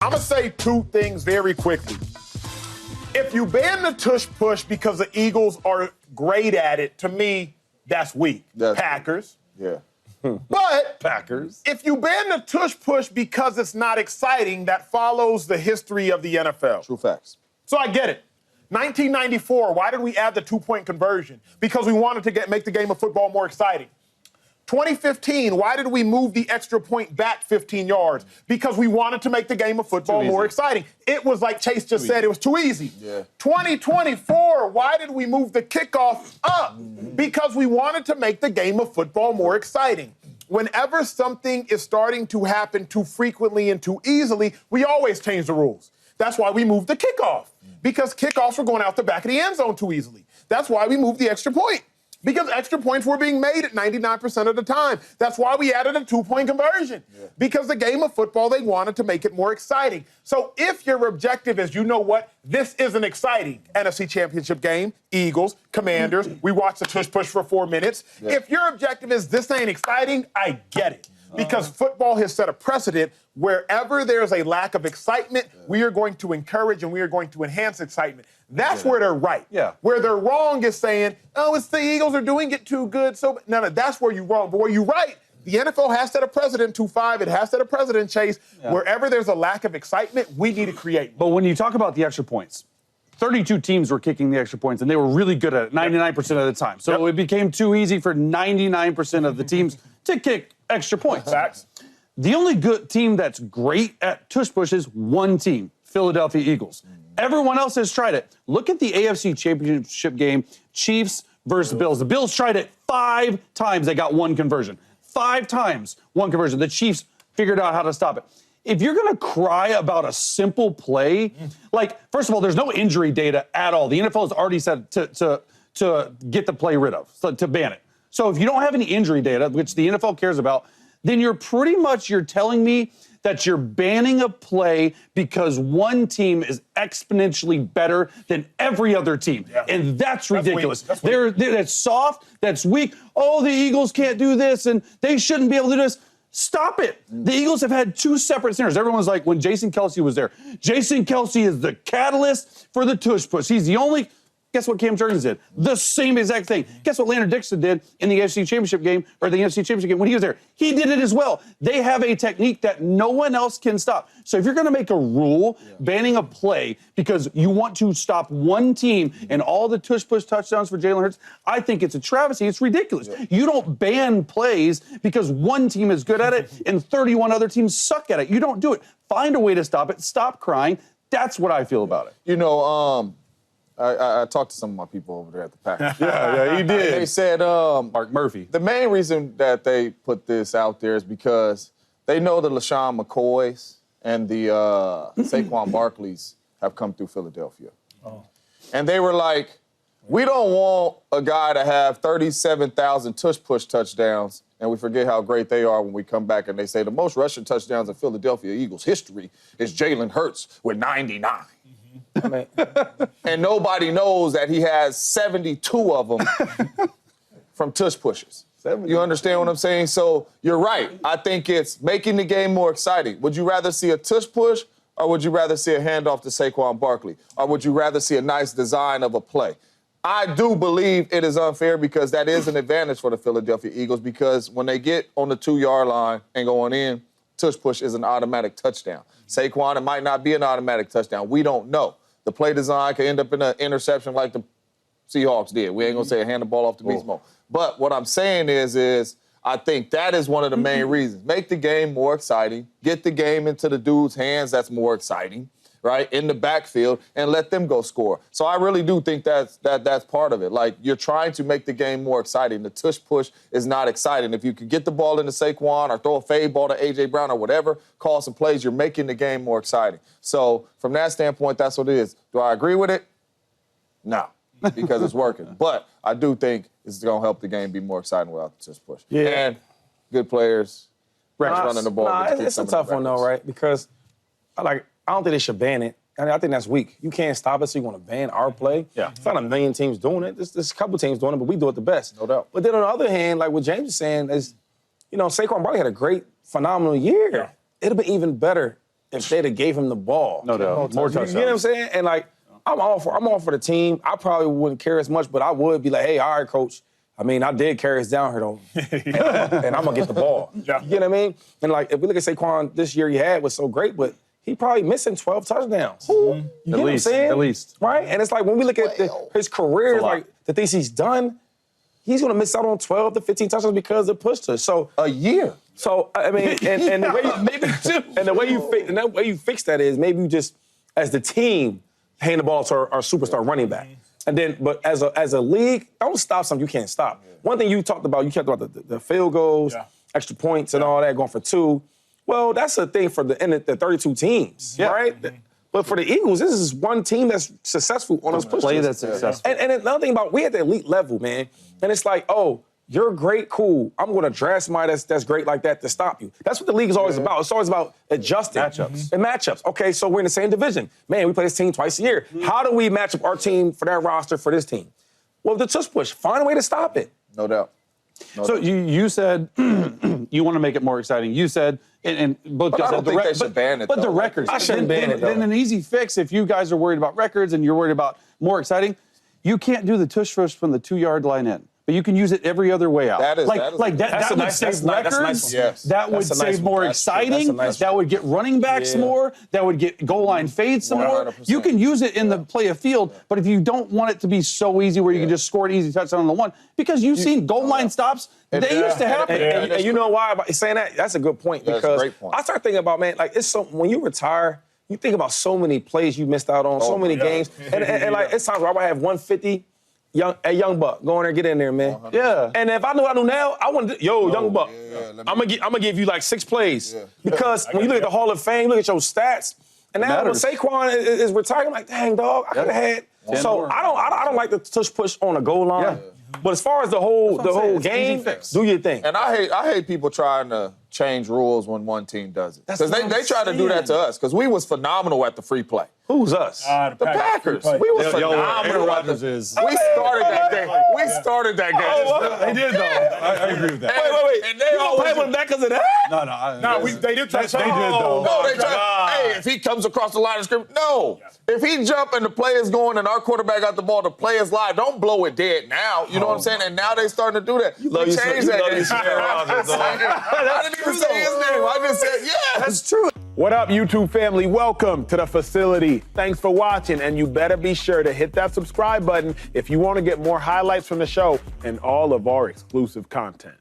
I'm going to say two things very quickly. If you ban the tush push because the Eagles are great at it, to me, that's weak. Packers. Yeah. But Packers. If you ban the tush push because it's not exciting, that follows the history of the NFL. True facts. So I get it. 1994, why did we add the two-point conversion? Because we wanted to make the game of football more exciting. 2015, why did we move the extra point back 15 yards? Because we wanted to make the game of football more exciting. It was like Chase just said, it was too easy. Yeah. 2024, why did we move the kickoff up? Because we wanted to make the game of football more exciting. Whenever something is starting to happen too frequently and too easily, we always change the rules. That's why we moved the kickoff, because kickoffs were going out the back of the end zone too easily. That's why we moved the extra point, because extra points were being made at 99% of the time. That's why we added a two-point conversion, because the game of football, they wanted to make it more exciting. So if your objective is, you know what, this isn't exciting, NFC Championship game, Eagles, Commanders, we watched the tush push for 4 minutes. If your objective is this ain't exciting, I get it. Because football has set a precedent. Wherever there's a lack of excitement, we are going to encourage and we are going to enhance excitement. That's where they're right. Where they're wrong is saying, oh, it's the Eagles are doing it too good. So no, that's where you're wrong. But where you're right, the NFL has set a precedent, 2-5. It has set a precedent, Chase. Wherever there's a lack of excitement, we need to create. But when you talk about the extra points, 32 teams were kicking the extra points, and they were really good at it 99% of the time. So it became too easy for 99% of the teams to kick extra points. Facts. The only good team that's great at tush push is one team, Philadelphia Eagles. Everyone else has tried it. Look at the AFC Championship game, Chiefs versus Bills. The Bills tried it 5 times. They got one conversion. 5 times, one conversion. The Chiefs figured out how to stop it. If you're going to cry about a simple play, like, first of all, there's no injury data at all. The NFL has already said to get the play rid of, so to ban it. So if you don't have any injury data, which the NFL cares about, then you're telling me that you're banning a play because one team is exponentially better than every other team. And that's ridiculous. That's soft, that's weak. Oh, the Eagles can't do this, and they shouldn't be able to do this. Stop it. The Eagles have had 2 separate centers. Everyone's like, when Jason Kelce was there, Jason Kelce is the catalyst for the tush push. He's the only... Guess what Cam Jurgens did? The same exact thing. Guess what Landon Dixon did in the AFC Championship game, or the NFC Championship game when he was there? He did it as well. They have a technique that no one else can stop. So if you're going to make a rule banning a play because you want to stop one team and all the tush-push touchdowns for Jalen Hurts, I think it's a travesty. It's ridiculous. You don't ban plays because one team is good at it and 31 other teams suck at it. You don't do it. Find a way to stop it. Stop crying. That's what I feel about it. You know, I talked to some of my people over there at the Packers. Yeah, you did. They said, Mark Murphy. The main reason that they put this out there is because they know the LeSean McCoys and the Saquon Barkleys have come through Philadelphia. And they were like, we don't want a guy to have 37,000 tush-push touchdowns, and we forget how great they are when we come back and they say the most rushing touchdowns in Philadelphia Eagles history is Jalen Hurts with 99. And nobody knows that he has 72 of them from tush pushes. You understand what I'm saying? So you're right. I think it's making the game more exciting. Would you rather see a tush push, or would you rather see a handoff to Saquon Barkley? Or would you rather see a nice design of a play? I do believe it is unfair because that is an advantage for the Philadelphia Eagles, because when they get on the 2-yard line and going in, tush push is an automatic touchdown. Saquon, it might not be an automatic touchdown. We don't know. The play design could end up in an interception like the Seahawks did. We ain't going to say hand the ball off to Beast Mode. But what I'm saying is I think that is one of the main reasons. Make the game more exciting. Get the game into the dude's hands that's more exciting, right, in the backfield, and let them go score. So I really do think that's part of it. Like, you're trying to make the game more exciting. The tush push is not exciting. If you could get the ball into Saquon or throw a fade ball to A.J. Brown or whatever, call some plays, you're making the game more exciting. So from that standpoint, that's what it is. Do I agree with it? No, because it's working. But I do think it's going to help the game be more exciting without the tush push. And good players, running the ball. It's a tough one, though, right? Because, I don't think they should ban it. I think that's weak. You can't stop it, so you want to ban our play. It's not a million teams doing it. There's a couple teams doing it, but we do it the best. No doubt. But then on the other hand, like what James is saying is, Saquon Barkley had a great, phenomenal year. It'd have been even better if they'd have gave him the ball. No doubt. More touchdowns. You know what I'm saying? And like, I'm all for the team. I probably wouldn't care as much, but I would be like, hey, all right, coach. I mean, I did carry us down here, though. and I'm going to get the ball. Yeah. You know what I mean? And, like, if we look at Saquon, this year he had was so great, but he probably missing 12 touchdowns. You get what I'm saying? At least. Right? And it's like when we look at his career, like the things he's done, he's going to miss out on 12 to 15 touchdowns because of push tush. So A year. So I mean, and the way you, maybe two, and the way you fix that is maybe you just, as the team, hand the ball to our superstar running back, and then but as a league, don't stop something you can't stop. One thing you talked about the field goals, extra points, and all that going for 2. Well, that's a thing for the 32 teams, right? But for the Eagles, this is one team that's successful on those push Play tush. that's successful. And another thing about we at the elite level, man, and it's like, oh, you're great, cool. I'm going to draft somebody that's great like that to stop you. That's what the league is always about. It's always about adjusting. Matchups. And matchups. Okay, so we're in the same division. Man, we play this team twice a year. How do we match up our team for that roster for this team? Well, the tush push. Find a way to stop it. No doubt. So you said you want to make it more exciting. You said, and both guys I said don't think they should ban it, But the though. records. I shouldn't ban it, though. Then an easy fix, if you guys are worried about records and you're worried about more exciting, you can't do the tush push from the 2-yard line in. But you can use it every other way out. That is that that's a would nice- save that's a nice records. one. Yes. That would That's a nice save one. more That's true. That's a exciting. nice That one. would get running backs more. That would get goal line fades some more. 100%. You can use it in the play of field, but if you don't want it to be so easy where you can just score an easy touchdown on the one, because you've seen goal line stops, they used to happen. And you know why? By saying that, that's a good point. That's a Because great point. I start thinking about, man, like, it's so, when you retire, you think about so many plays you missed out on, so many games. And like, it's times where I would have 150. Young buck, go in there, get in there, man. Yeah. And if I knew now, I wouldn't. Young buck, I'm gonna give you like 6 plays because when you look at the Hall of Fame, look at your stats, and now when matters. Saquon is retired, I'm like, dang dog, I could have had. So I don't like the tush push on a goal line. Yeah. But as far as the whole That's what I'm saying. It's game, easy fix. do your thing. And I hate people trying to change rules when one team does it. That's Because what I'm they try to do that to us. Because we was phenomenal at the free play. Who's us? The Packers. We was phenomenal at the We started that game. We started that game. They did, though. I agree with that. Wait. And they You gonna always pay him back because of that? No, they did touch. They did, though. No, they try. Hey, if he comes across the line of scrimmage, no. If he jump and the play is going and our quarterback got the ball, the play is live. Don't blow it dead now. You know what I'm saying? And now they starting to do that. love We you some- changed you that love game. you some Aaron Rodgers, dog. I didn't even say his name. I just said, yeah. That's true. What up, YouTube family? Welcome to the facility. Thanks for watching, and you better be sure to hit that subscribe button if you want to get more highlights from the show and all of our exclusive content.